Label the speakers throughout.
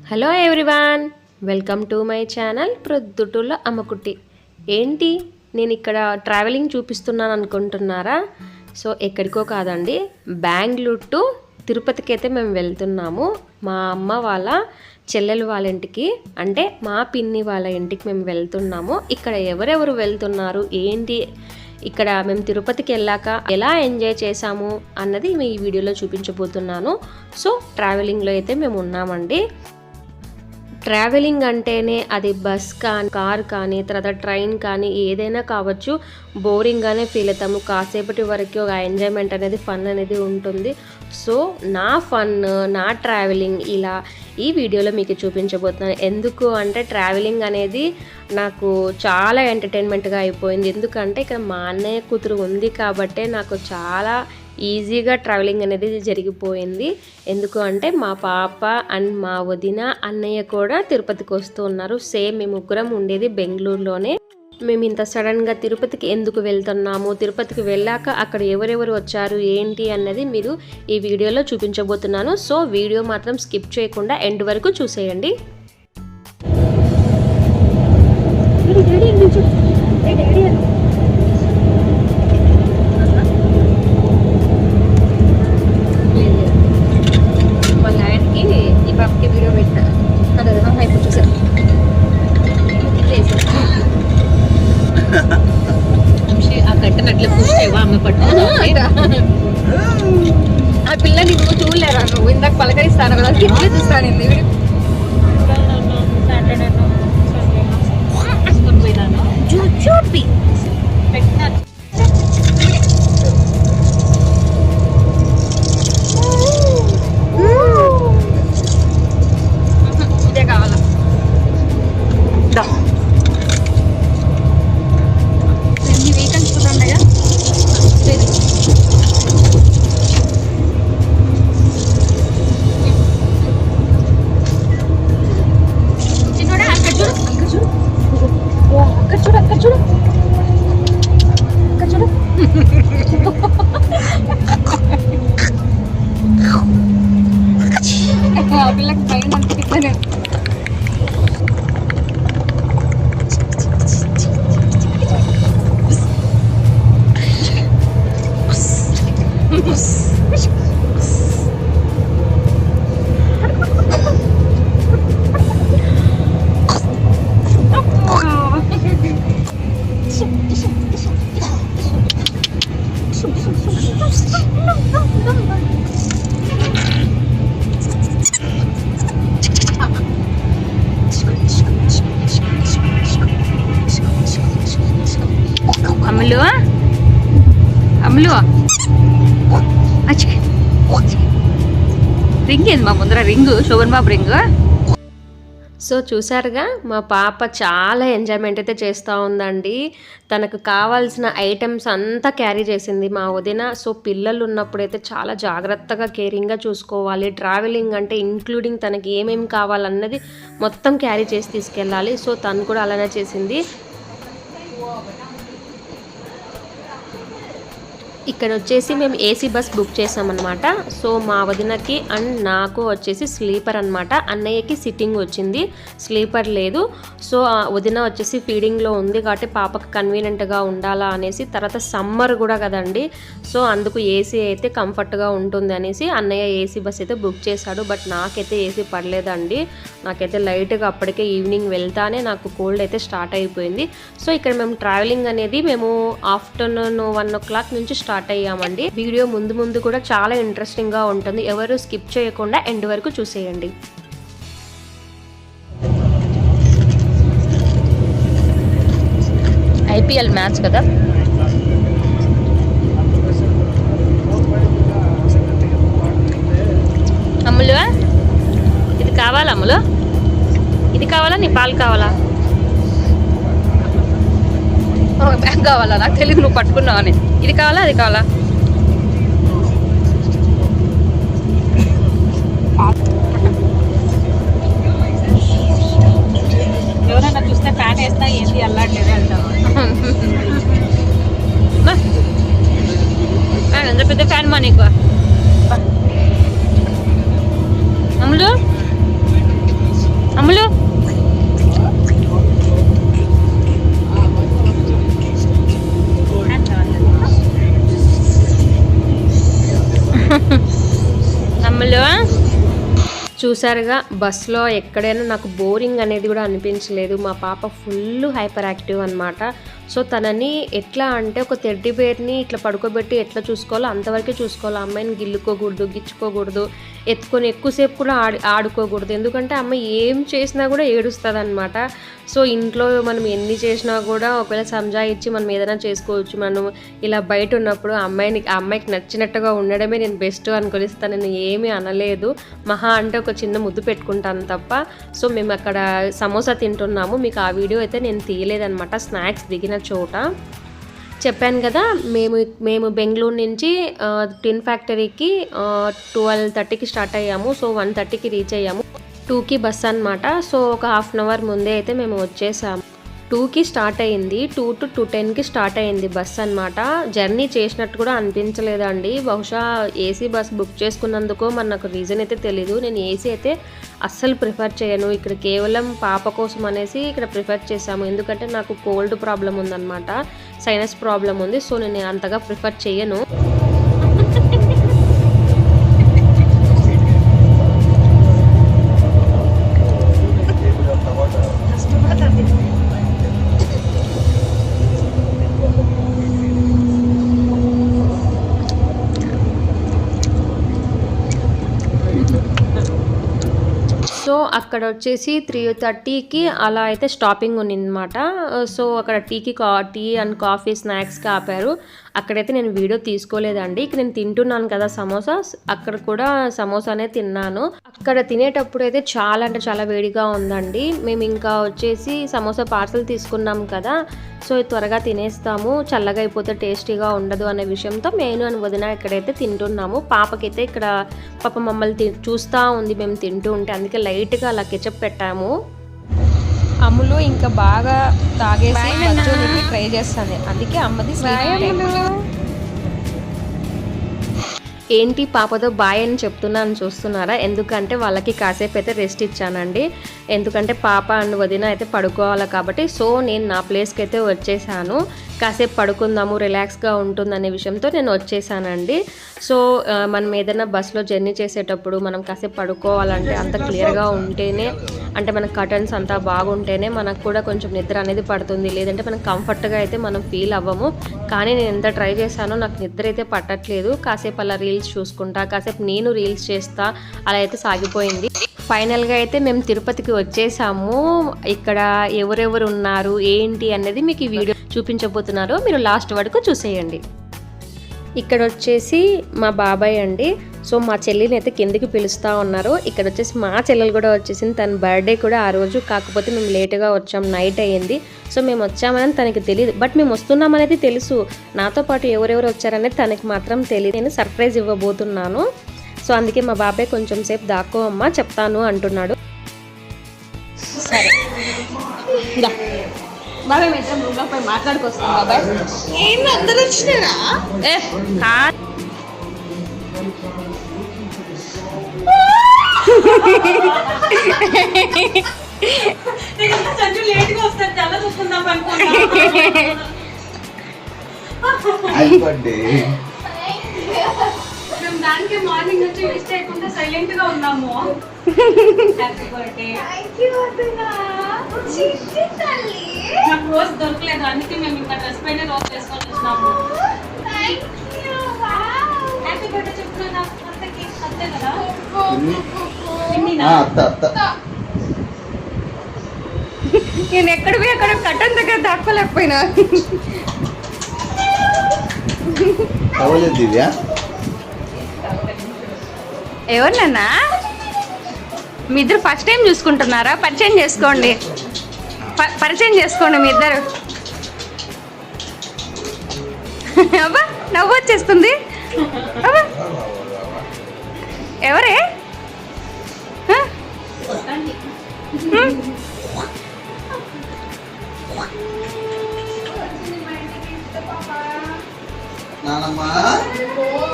Speaker 1: Hello everyone, welcome to my channel ప్రొద్దుటూళ్ళ అమ్మకుట్టి. ఏంటి నేను ఇక్కడ ట్రావెలింగ్ చూపిస్తున్నాను అనుకుంటున్నారా? సో ఎక్కడికో కాదండి, బెంగళూరు టు తిరుపతికి అయితే మేము వెళ్తున్నాము. మా అమ్మ వాళ్ళ చెల్లెలు వాళ్ళ ఇంటికి, అంటే మా పిన్ని వాళ్ళ ఇంటికి మేము వెళ్తున్నాము. ఇక్కడ ఎవరెవరు వెళ్తున్నారు, ఏంటి, ఇక్కడ మేము తిరుపతికి వెళ్ళాక ఎలా ఎంజాయ్ చేసాము అన్నది మీ ఈ వీడియోలో చూపించబోతున్నాను. సో ట్రావెలింగ్లో అయితే మేము ఉన్నామండి. ట్రావెలింగ్ అంటేనే అది బస్ కానీ, కార్ కానీ, తర్వాత ట్రైన్ కానీ ఏదైనా కావచ్చు, బోరింగ్గానే ఫీల్ అవుతాము. కాసేపటి వరకు ఒక ఎంజాయ్మెంట్ అనేది, ఫన్ అనేది ఉంటుంది. సో నా ఫన్, నా ట్రావెలింగ్ ఇలా ఈ వీడియోలో మీకు చూపించబోతున్నాను. ఎందుకు అంటే ట్రావెలింగ్ అనేది నాకు చాలా ఎంటర్టైన్మెంట్గా అయిపోయింది. ఎందుకంటే ఇక్కడ మా అన్నయ్య కూతురు ఉంది కాబట్టే నాకు చాలా ఈజీగా ట్రావెలింగ్ అనేది జరిగిపోయింది. ఎందుకు అంటే మా పాప అండ్ మా వదిన, అన్నయ్య కూడా తిరుపతికి వస్తూ ఉన్నారు. సేమ్ మేము ముగ్గురం ఉండేది బెంగళూరులోనే. మేము ఇంత సడన్గా తిరుపతికి ఎందుకు వెళ్తున్నాము, తిరుపతికి వెళ్ళాక అక్కడ ఎవరెవరు వచ్చారు ఏంటి అన్నది మీరు ఈ వీడియోలో చూపించబోతున్నాను. సో వీడియో మాత్రం స్కిప్ చేయకుండా ఎండ్ వరకు చూసేయండి.
Speaker 2: ఆ పిల్లని నువ్వు చూడలేరా? నువ్వు ఇందాక పలకరిస్తాను కదా, ఇట్లే చూస్తాను. చూపి ఇదే కావాలా? ఎన్ని వీకెండ్స్ కుదరన్నాయా? పిల్లకి భయం అనిపిస్తలేదు. అమ్ములు అమ్ములు రింగ్ ఏంది మా ముందర? రింగు శోభన్ బాబు రింగ్.
Speaker 1: సో చూసారుగా, మా పాప చాలా ఎంజాయ్మెంట్ అయితే చేస్తూ ఉందండి. తనకు కావాల్సిన ఐటమ్స్ అంతా క్యారీ చేసింది మా వదిన. సో పిల్లలు ఉన్నప్పుడైతే చాలా జాగ్రత్తగా, కేరింగ్గా చూసుకోవాలి. ట్రావెలింగ్ అంటే ఇంక్లూడింగ్ తనకి ఏమేమి కావాలన్నది మొత్తం క్యారీ చేసి తీసుకెళ్ళాలి. సో తను కూడా అలానే చేసింది. ఇక్కడ వచ్చేసి మేము ఏసీ బస్ బుక్ చేసామన్నమాట. సో మా వదినకి అండ్ నాకు వచ్చేసి స్లీపర్ అనమాట. అన్నయ్యకి సిట్టింగ్ వచ్చింది, స్లీపర్ లేదు. సో వదిన వచ్చేసి ఫీడింగ్లో ఉంది కాబట్టి పాపకు కన్వీనియంట్గా ఉండాలా అనేసి, తర్వాత సమ్మర్ కూడా కదండి, సో అందుకు ఏసీ అయితే కంఫర్ట్గా ఉంటుంది అనేసి అన్నయ్య ఏసీ బస్ అయితే బుక్ చేశాడు. బట్ నాకైతే ఏసీ పడలేదండి. నాకైతే లైట్గా అప్పటికే ఈవినింగ్ వెళ్తానే నాకు కోల్డ్ అయితే స్టార్ట్ అయిపోయింది. సో ఇక్కడ మేము ట్రావెలింగ్ అనేది మేము ఆఫ్టర్నూన్ 1 o'clock నుంచి స్టార్ట్ అయ్యామండి. వీడియో ముందు కూడా చాలా ఇంట్రెస్టింగ్ గా ఉంటుంది. ఎవరు స్కిప్ చేయకుండా ఎండ్ వరకు చూసేయండి.
Speaker 2: ఐపీఎల్ మ్యాచ్ కదా. అమ్ములు ఇది కావాలా? అమ్ములు ఇది కావాలా? నీ పాలు కావాలా? బ్యాగ్ కావాలా? నాకు తెలియదు నువ్వు పట్టుకున్నావు అని. ఇది కావాలా, అది కావాలా? ఎవరైనా చూస్తే ఫ్యాన్ వేసినా ఏంది అల్లాట్లేదు అంటారు. ఎంత పెద్ద ఫ్యాన్ మా నీకు? అమ్ములు
Speaker 1: చూసారుగా బస్సులో ఎక్కడైనా నాకు బోరింగ్ అనేది కూడా అనిపించలేదు. మా పాప ఫుల్ హైపర్ యాక్టివ్ అనమాట. సో తనని ఎట్లా అంటే ఒక టెడ్డీ బేర్ని ఇట్లా పడుకోబెట్టి ఎట్లా చూసుకోవాలో అంతవరకే చూసుకోవాలి. అమ్మాయిని గిల్లుకోకూడదు, గిచ్చుకోకూడదు, ఎత్తుకొని ఎక్కువసేపు కూడా ఆడుకోకూడదు. ఎందుకంటే అమ్మాయి ఏం చేసినా కూడా ఏడుస్తుంది అనమాట. సో ఇంట్లో మనం ఎన్ని చేసినా కూడా ఒకవేళ సంజాయిచ్చి మనం ఏదైనా చేసుకోవచ్చు. మనం ఇలా బయట ఉన్నప్పుడు అమ్మాయికి నచ్చినట్టుగా ఉండడమే నేను బెస్ట్ అనుకొనిస్తాను. నేను ఏమీ అనలేదు, మహా అంటే ఒక చిన్న ముద్దు పెట్టుకుంటాను తప్ప. సో మేము అక్కడ సమోసా తింటున్నాము. మీకు ఆ వీడియో అయితే నేను తీయలేదనమాట. స్నాక్స్ దిగిన చోట చెప్పాను కదా, మేము బెంగళూరు నుంచి టిన్ ఫ్యాక్టరీకి 12:30కి స్టార్ట్ అయ్యాము. సో 1:30కి రీచ్ అయ్యాము. 2కి బస్ అనమాట. సో ఒక హాఫ్ అన్ అవర్ ముందే అయితే మేము వచ్చేసాము. 2కి స్టార్ట్ అయ్యింది, 2 to 2:10కి స్టార్ట్ అయ్యింది బస్ అనమాట. జర్నీ చేసినట్టు కూడా అనిపించలేదండి. బహుశా ఏసీ బస్ బుక్ చేసుకున్నందుకో మరి నాకు రీజన్ అయితే తెలీదు. నేను ఏసీ అయితే అస్సలు ప్రిఫర్ చేయను. ఇక్కడ కేవలం పాప కోసం అనేసి ఇక్కడ ప్రిఫర్ చేశాము. ఎందుకంటే నాకు కోల్డ్ ప్రాబ్లం ఉందన్నమాట, సైనస్ ప్రాబ్లం ఉంది. సో నేను అంతగా ప్రిఫర్ చేయను. సో అక్కడ వచ్చేసి 3:30కి అలా అయితే స్టాపింగ్ ఉన్నిందన్నమాట. సో అక్కడ టీ అండ్ కాఫీ స్నాక్స్కి ఆపారు. అక్కడైతే నేను వీడియో తీసుకోలేదండి. ఇక్కడ నేను తింటున్నాను కదా సమోసా, అక్కడ కూడా సమోసానే తిన్నాను. అక్కడ తినేటప్పుడు అయితే చాలా అంటే చాలా వేడిగా ఉందండి. మేము ఇంకా వచ్చేసి సమోసా పార్సల్ తీసుకున్నాం కదా, సో త్వరగా తినేస్తాము, చల్లగా అయిపోతే టేస్టీగా ఉండదు అనే విషయంతో నేను అని వదిన ఇక్కడైతే తింటున్నాము. పాపకైతే ఇక్కడ పాప మమ్మల్ని చూస్తూ ఉంది మేము తింటూ ఉంటే, అందుకే లైట్గా అలా కెచప్ పెట్టాము. అమ్ములు ఇంకా బాగా తాగేసి బజ్జోనికి ట్రై చేస్తాను, అందుకే అమ్మది ఏంటి పాపతో బాయ్ అని చెప్తున్నాను చూస్తున్నారా? ఎందుకంటే వాళ్ళకి కాసేపు అయితే రెస్ట్ ఇచ్చానండి. ఎందుకంటే పాప అండ్ వదిన అయితే పడుకోవాలి కాబట్టి. సో నేను నా ప్లేస్కి అయితే వచ్చేసాను. కాసేపు పడుకుందాము, రిలాక్స్గా ఉంటుందనే విషయంతో నేను వచ్చేసానండి. సో మనం ఏదైనా బస్సులో జర్నీ చేసేటప్పుడు మనం కాసేపు పడుకోవాలంటే అంత క్లియర్గా ఉంటేనే, అంటే మన కర్టన్స్ అంతా బాగుంటేనే మనకు కూడా కొంచెం నిద్ర అనేది పడుతుంది. లేదంటే మనం కంఫర్ట్గా అయితే మనం ఫీల్ అవ్వము. కానీ నేను ఎంత ట్రై చేశానో నాకు నిద్ర అయితే పట్టట్లేదు. కాసేపు అలా రీల్స్ చూసుకుంటా, కాసేపు నేను రీల్స్ చేస్తా, అలా అయితే సాగిపోయింది. ఫైనల్గా అయితే మేము తిరుపతికి వచ్చేసాము. ఇక్కడ ఎవరెవరు ఉన్నారు ఏంటి అనేది మీకు ఈ వీడియో చూపించబోతున్నారు, మీరు లాస్ట్ వరకు చూసేయండి. ఇక్కడ వచ్చేసి మా బాబాయ్ అండి. సో మా చెల్లిని అయితే కిందికి పిలుస్తూ ఉన్నారు. ఇక్కడ వచ్చేసి మా చెల్లెలు కూడా వచ్చేసింది. తన బర్త్డే కూడా ఆ రోజు, కాకపోతే మేము లేటుగా వచ్చాం, నైట్ అయ్యింది. సో మేము వచ్చామని తనకి తెలియదు, బట్ మేము వస్తున్నామనేది తెలుసు. నాతో పాటు ఎవరెవరు వచ్చారనేది తనకి మాత్రం తెలియదు. నేను సర్ప్రైజ్ ఇవ్వబోతున్నాను. సో అందుకే మా బాబాయ్ కొంచెం సేపు దాక్కో అమ్మ చెప్తాను అంటున్నాడు. సరే బాబాయ్ మీ ఇద్దరం రూమ్లో పోయి మాట్లాడుకొస్తాం. బాబాయ్ ఏంటి అందరూ వచ్చినారా? మేము దానికి మార్నింగ్ నుంచి విష్ చేయకుండా సైలెంట్ గా ఉన్నాము. Happy birthday. నాకు రోజు దొరకలేదు, అందుకే మేము ఇంకా డ్రెస్ పైన రోజు వేసుకొని వచ్చినాము. హ్యాపీ బర్త్డే చెప్తున్నా అత్తకి, అంతే కదా? నేను ఎక్కడ పోయి అక్కడ కట్టన్ దగ్గర దాక్కోలేకపోయినా. ఎవరినన్నా మీ ఇద్దరు ఫస్ట్ టైం చూసుకుంటున్నారా? పరిచయం చేసుకోండి, పరిచయం చేసుకోండి మీ ఇద్దరు. అబ్బా నవ్వు వచ్చేస్తుంది. అబ్బా ఎవరే?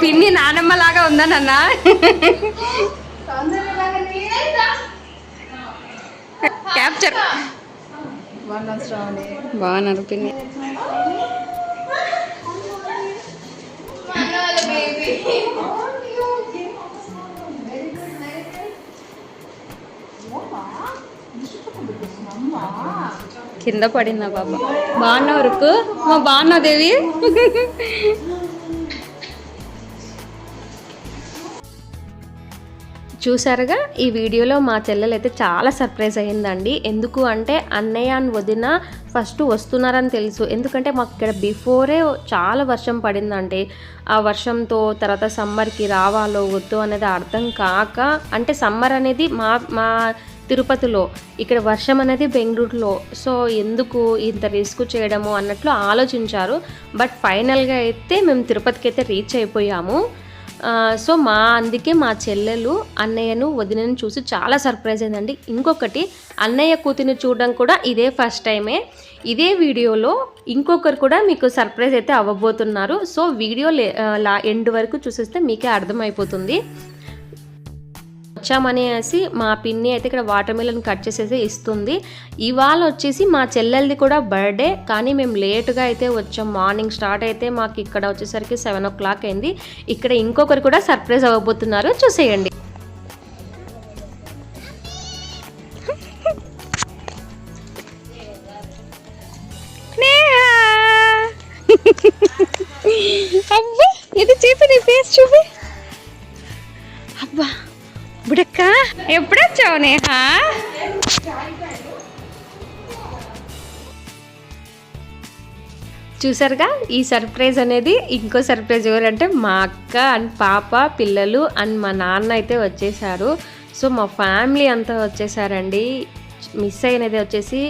Speaker 1: పిన్ని నానమ్మ లాగా ఉందా నాన్న? క్యాప్చర్ బాగున్నారు పిన్ని.
Speaker 2: కింద పడిందా బాబా? బాగున్నావు రుక్కు? మా బాగున్నావు దేవి?
Speaker 1: చూసారుగా ఈ వీడియోలో మా చెల్లెలు అయితే చాలా సర్ప్రైజ్ అయ్యిందండి. ఎందుకు అంటే అన్నయ్య అని వదిన ఫస్ట్ వస్తున్నారని తెలుసు. ఎందుకంటే మాకు ఇక్కడ బిఫోరే చాలా వర్షం పడిందండి. ఆ వర్షంతో తర్వాత సమ్మర్కి రావాలో వద్దు అనేది అర్థం కాక, అంటే సమ్మర్ అనేది మా తిరుపతిలో, ఇక్కడ వర్షం అనేది బెంగళూరులో. సో ఎందుకు ఇంత రిస్క్ చేయడము అన్నట్లు ఆలోచించారు. బట్ ఫైనల్గా అయితే మేము తిరుపతికి అయితే రీచ్ అయిపోయాము. సో అందుకే మా చెల్లెలు అన్నయ్యను వదినను చూసి చాలా సర్ప్రైజ్ అయిందండి. ఇంకొకటి, అన్నయ్య కూతురిని చూడడం కూడా ఇదే ఫస్ట్ టైమే. ఇదే వీడియోలో ఇంకొకరు కూడా మీకు సర్ప్రైజ్ అయితే అవ్వబోతున్నారు. సో వీడియో ఎండ్ వరకు చూసేస్తే మీకే అర్థమైపోతుంది. వచ్చామనేసి మా పిన్ని అయితే ఇక్కడ వాటర్ మిలన్ కట్ చేసేసి ఇస్తుంది. ఇవాళ వచ్చేసి మా చెల్లెలది కూడా బర్త్డే, కానీ మేము లేటుగా అయితే వచ్చాం. మార్నింగ్ స్టార్ట్ అయితే మాకు ఇక్కడ వచ్చేసరికి 7 o'clock అయింది. ఇక్కడ ఇంకొకరు కూడా సర్ప్రైజ్ అవ్వబోతున్నారు, చూసేయండి.
Speaker 2: అబ్బా ఇది చూపి, నీ ఫేస్ చూపి. అబ్బా బుడక్క, ఎప్పుడొచ్చావు నేహా?
Speaker 1: చూసారుగా ఈ సర్ప్రైజ్ అనేది. ఇంకో సర్ప్రైజ్ ఎవరంటే మా అక్క అండ్ పాప, పిల్లలు అండ్ మా నాన్న అయితే వచ్చేసారు. సో మా ఫ్యామిలీ అంతా వచ్చేసారండి. మిస్ అయినది వచ్చేసి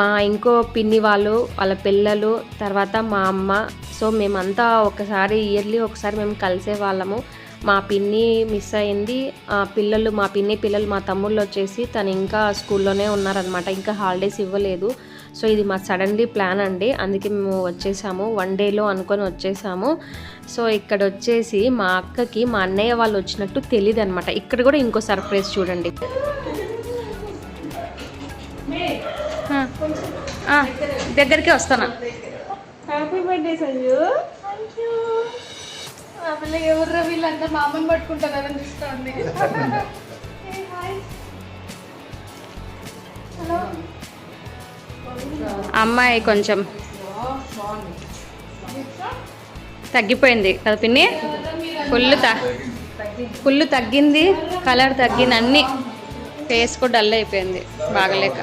Speaker 1: మా ఇంకో పిన్ని వాళ్ళు, వాళ్ళ పిల్లలు, తర్వాత మా అమ్మ. సో మేమంతా ఒకసారి ఇయర్లీ ఒకసారి మేము కలిసే వాళ్ళము. మా పిన్ని మిస్ అయింది. పిల్లలు, మా పిన్ని పిల్లలు, మా తమ్ముళ్ళు వచ్చేసి తను ఇంకా స్కూల్లోనే ఉన్నారనమాట, ఇంకా హాలిడేస్ ఇవ్వలేదు. సో ఇది మా సడన్లీ ప్లాన్ అండి, అందుకే మేము వచ్చేసాము. 1 dayలో అనుకొని వచ్చేసాము. సో ఇక్కడ వచ్చేసి మా అక్కకి మా అన్నయ్య వాళ్ళు వచ్చినట్టు తెలియదు అనమాట. ఇక్కడ కూడా ఇంకో సర్ప్రైజ్ చూడండి.
Speaker 2: దగ్గరికి వస్తానా?
Speaker 3: Happy birthday Sanju. ఎవర్రా వీళ్ళంతా మా అమ్మని పట్టుకుంటారని చూసుకోండి.
Speaker 2: అమ్మాయి కొంచెం తగ్గిపోయింది కదా పిన్ని? ఫుల్ తగ్గింది, కలర్ తగ్గింది, అన్నీ. ఫేస్ కూడా డల్ అయిపోయింది బాగలేక.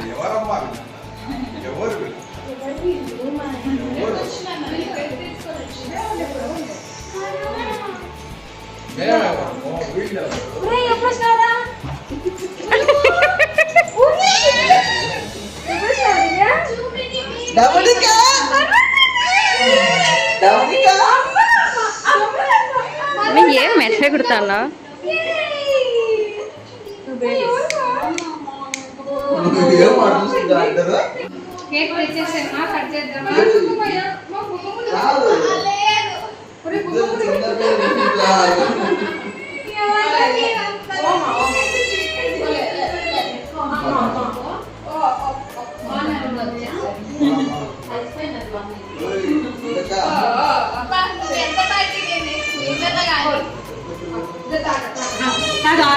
Speaker 2: ఏం మెట్ల కుడతానా?
Speaker 3: కేక్ తెచ్చేసేమా, కట్ చేద్దామా?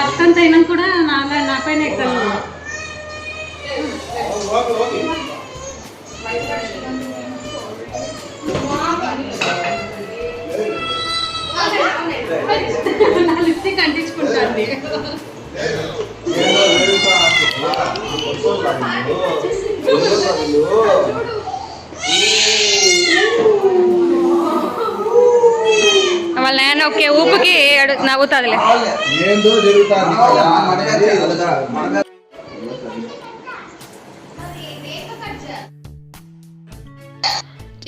Speaker 2: అర్థంత అయినా కూడా నా పైన ఎక్కాలి.
Speaker 3: నా లిప్స్టిక్ అంటించుకుంటాండి.
Speaker 2: వాళ్ళ నాన్న ఒకే ఊపికి నవ్వుతుందిలే.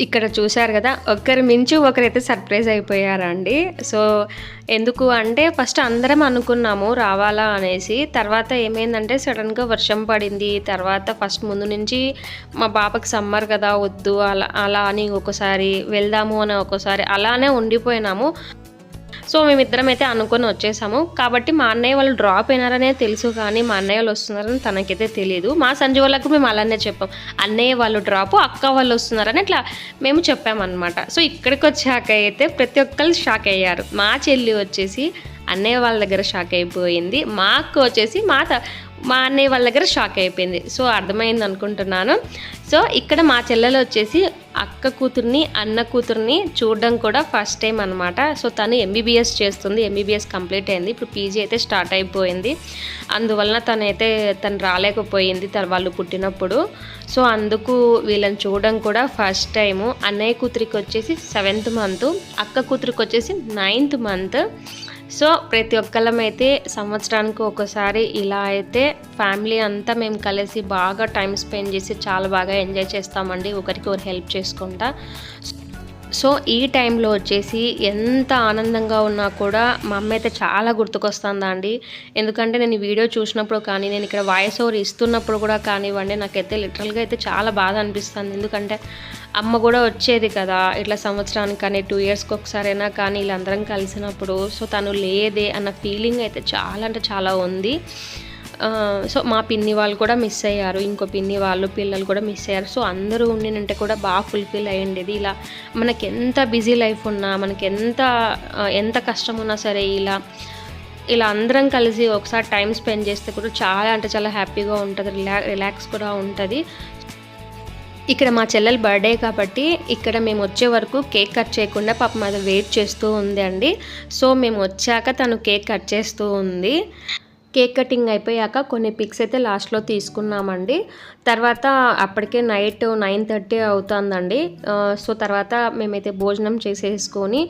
Speaker 1: ఇక్కడ చూశారు కదా, ఒకరి మించి ఒకరైతే సర్ప్రైజ్ అయిపోయారండి. సో ఎందుకు అంటే ఫస్ట్ అందరం అనుకున్నాము రావాలా అనేసి. తర్వాత ఏమైందంటే సడన్గా వర్షం పడింది. తర్వాత ఫస్ట్ ముందు నుంచి మా పాపకి సమ్మర్ కదా వద్దు అలా అని ఒకసారి వెళ్దాము అని ఒకసారి అలానే ఉండిపోయినాము. సో మేమిద్దరం అయితే అనుకొని వచ్చేసాము. కాబట్టి మా అన్నయ్య వాళ్ళు డ్రాప్ అయినారనే తెలుసు, కానీ మా అన్నయ్య వాళ్ళు వస్తున్నారని తనకైతే తెలియదు. మా సంజయ్ వాళ్ళకు మేము అలానే చెప్పాం, అన్నయ్య వాళ్ళు డ్రాప్, అక్క వాళ్ళు వస్తున్నారని ఇట్లా మేము చెప్పామన్నమాట. సో ఇక్కడికి వచ్చాక అయితే ప్రతి ఒక్కరు షాక్ అయ్యారు. మా చెల్లి వచ్చేసి అన్నయ్య వాళ్ళ దగ్గర షాక్ అయిపోయింది, మా అక్క వచ్చేసి మా అన్నయ్య వాళ్ళ దగ్గర షాక్ అయిపోయింది. సో అర్థమైంది అనుకుంటున్నాను. సో ఇక్కడ మా చెల్లెలు వచ్చేసి అక్క కూతుర్ని అన్న కూతుర్ని చూడడం కూడా ఫస్ట్ టైం అనమాట. సో తను ఎంబీబీఎస్ చేస్తుంది, ఎంబీబీఎస్ కంప్లీట్ అయింది, ఇప్పుడు పీజీ అయితే స్టార్ట్ అయిపోయింది. అందువలన తను రాలేకపోయింది వాళ్ళు పుట్టినప్పుడు. సో అందుకు వీళ్ళని చూడడం కూడా ఫస్ట్ టైము. అన్నయ్య కూతురికి వచ్చేసి 7th మంత్, అక్క కూతురికి వచ్చేసి 9th మంత్. సో ప్రతి ఒక్కళ్ళం అయితే సంవత్సరానికి ఒకసారి ఇలా అయితే ఫ్యామిలీ అంతా మేము కలిసి బాగా టైం స్పెండ్ చేసి చాలా బాగా ఎంజాయ్ చేస్తామండి, ఒకరికి ఒకరు హెల్ప్ చేసుకుంటా. సో ఈ టైంలో వచ్చేసి ఎంత ఆనందంగా ఉన్నా కూడా మా అమ్మ అయితే చాలా గుర్తుకొస్తుందండి. ఎందుకంటే నేను ఈ వీడియో చూసినప్పుడు కానీ, నేను ఇక్కడ వాయిస్ ఓవర్ ఇస్తున్నప్పుడు కూడా కానివ్వండి, నాకైతే లిటరల్గా అయితే చాలా బాధ అనిపిస్తుంది. ఎందుకంటే అమ్మ కూడా వచ్చేది కదా ఇట్లా సంవత్సరానికి కానీ 2 yearsకి ఒకసారైనా కానీ వీళ్ళందరం కలిసినప్పుడు. సో తను లేదే అన్న ఫీలింగ్ అయితే చాలా అంటే చాలా ఉంది. సో మా పిన్ని వాళ్ళు కూడా మిస్ అయ్యారు, ఇంకో పిన్ని వాళ్ళు పిల్లలు కూడా మిస్ అయ్యారు. సో అందరూ ఉండినంటే కూడా బాగా ఫుల్ఫిల్ అయ్యిండేది. ఇలా మనకి ఎంత బిజీ లైఫ్ ఉన్నా, మనకి ఎంత కష్టం ఉన్నా సరే ఇలా అందరం కలిసి ఒకసారి టైం స్పెండ్ చేస్తే కూడా చాలా అంటే చాలా హ్యాపీగా ఉంటుంది, రిలాక్స్ కూడా ఉంటుంది. ఇక్కడ మా చెల్లెలు బర్త్డే కాబట్టి ఇక్కడ మేము వచ్చే వరకు కేక్ కట్ చేయకుండా పాపం అది వెయిట్ చేస్తూ ఉంది అండి. సో మేము వచ్చాక తను కేక్ కట్ చేస్తూ ఉంది. కేక్ కటింగ్ అయిపోయాక కొన్ని పిక్స్ అయితే లాస్ట్లో తీసుకున్నామండి. తర్వాత అప్పటికే నైట్ 9:30 అవుతుందండి. సో తర్వాత మేమైతే భోజనం చేసేసుకొని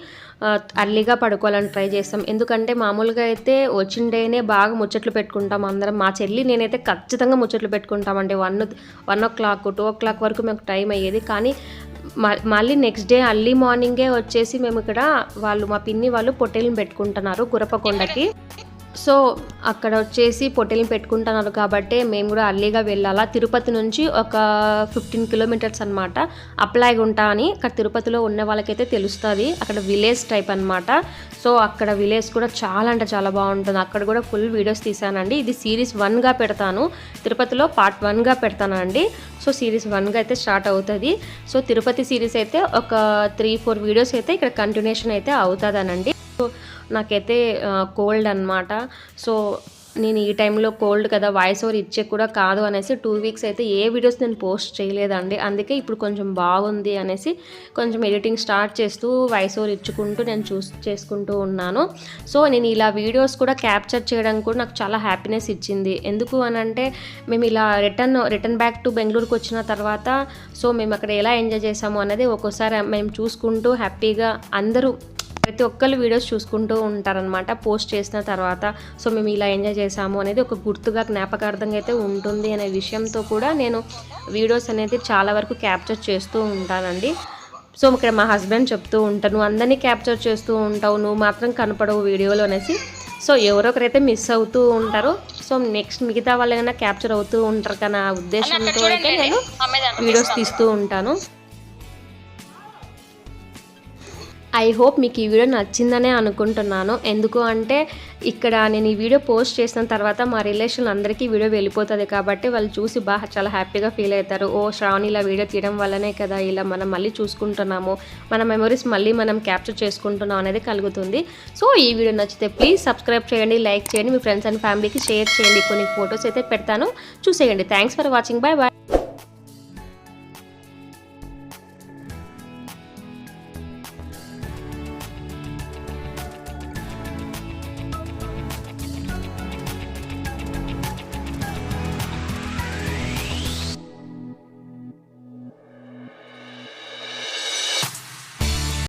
Speaker 1: అర్లీగా పడుకోవాలని ట్రై చేస్తాం. ఎందుకంటే మామూలుగా అయితే వచ్చిన డేనే బాగా ముచ్చట్లు పెట్టుకుంటాం అందరం. మా చెల్లి నేనైతే ఖచ్చితంగా ముచ్చట్లు పెట్టుకుంటామండి. 1 o'clock 2 o'clock వరకు మాకు టైం అయ్యేది. కానీ మళ్ళీ నెక్స్ట్ డే అర్లీ మార్నింగే వచ్చేసి మేము ఇక్కడ మా పిన్ని వాళ్ళు పొట్టేలను పెట్టుకుంటున్నారు గురపకొండకి. సో అక్కడ వచ్చేసి పొట్టేలను పెట్టుకుంటున్నారు కాబట్టి మేము కూడా అర్లీగా వెళ్ళాలా. తిరుపతి నుంచి ఒక 15 kilometers అనమాట, అప్లాయగుంట అని. అక్కడ తిరుపతిలో ఉన్న వాళ్ళకైతే తెలుస్తుంది, అక్కడ విలేజ్ టైప్ అనమాట. సో అక్కడ విలేజ్ కూడా చాలా అంటే చాలా బాగుంటుంది. అక్కడ కూడా ఫుల్ వీడియోస్ తీసానండి. ఇది సిరీస్ 1గా పెడతాను, తిరుపతిలో part 1గా పెడతానండి. సో సిరీస్ 1గా అయితే స్టార్ట్ అవుతుంది. సో తిరుపతి సిరీస్ అయితే ఒక 3-4 వీడియోస్ అయితే ఇక్కడ కంటిన్యూషన్ అయితే అవుతుందనండి. సో నాకైతే కోల్డ్ అనమాట. సో నేను ఈ టైంలో కోల్డ్ కదా వాయిస్ ఓవర్ ఇచ్చే కూడా కాదు అనేసి 2 weeks అయితే ఏ వీడియోస్ నేను పోస్ట్ చేయలేదండి. అందుకే ఇప్పుడు కొంచెం బాగుంది అనేసి కొంచెం ఎడిటింగ్ స్టార్ట్ చేస్తూ వాయిస్ ఓవర్ ఇచ్చుకుంటూ నేను చేసుకుంటూ ఉన్నాను. సో నేను ఇలా వీడియోస్ కూడా క్యాప్చర్ చేయడం కూడా నాకు చాలా హ్యాపీనెస్ ఇచ్చింది. ఎందుకు అని అంటే మేము ఇలా రిటర్న్ బ్యాక్ టు బెంగళూరుకి వచ్చిన తర్వాత సో మేము అక్కడ ఎలా ఎంజాయ్ చేసాము అనేది ఒక్కోసారి మేము చూసుకుంటూ హ్యాపీగా అందరూ ప్రతి ఒక్కళ్ళు వీడియోస్ చూసుకుంటూ ఉంటారనమాట పోస్ట్ చేసిన తర్వాత. సో మేము ఇలా ఎంజాయ్ చేసాము అనేది ఒక గుర్తుగా జ్ఞాపకార్థంగా అయితే ఉంటుంది అనే విషయంతో కూడా నేను వీడియోస్ అనేది చాలా వరకు క్యాప్చర్ చేస్తూ ఉంటానండి. సో ఇక్కడ మా హస్బెండ్ చెప్తూ ఉంటాను, నువ్వు అందరినీ క్యాప్చర్ చేస్తూ ఉంటావు, నువ్వు మాత్రం కనపడవు వీడియోలో అనేసి. సో ఎవరొకరైతే మిస్ అవుతూ ఉంటారు. సో నెక్స్ట్ మిగతా వాళ్ళైనా క్యాప్చర్ అవుతూ ఉంటారు కానీ ఆ ఉద్దేశంతో అయితే నేను వీడియోస్ తీస్తూ ఉంటాను. ఐ హోప్ మీకు ఈ వీడియో నచ్చిందనే అనుకుంటున్నాను. ఎందుకు అంటే ఇక్కడ నేను ఈ వీడియో పోస్ట్ చేసిన తర్వాత మా రిలేషన్ అందరికీ వీడియో వెళ్ళిపోతుంది కాబట్టి వాళ్ళు చూసి చాలా హ్యాపీగా ఫీల్ అవుతారు. ఓ శ్రావణి ఇలా వీడియో తీయడం వల్లనే కదా ఇలా మనం మళ్ళీ చూసుకుంటున్నాము, మన మెమరీస్ మళ్ళీ మనం క్యాప్చర్ చేసుకుంటున్నాం అనేది కలుగుతుంది. సో ఈ వీడియో నచ్చితే ప్లీజ్ సబ్స్క్రైబ్ చేయండి, లైక్ చేయండి, మీ ఫ్రెండ్స్ అండ్ ఫ్యామిలీకి షేర్ చేయండి. కొన్ని ఫొటోస్ అయితే పెడతాను, చూసేయండి. Thanks for watching, bye bye.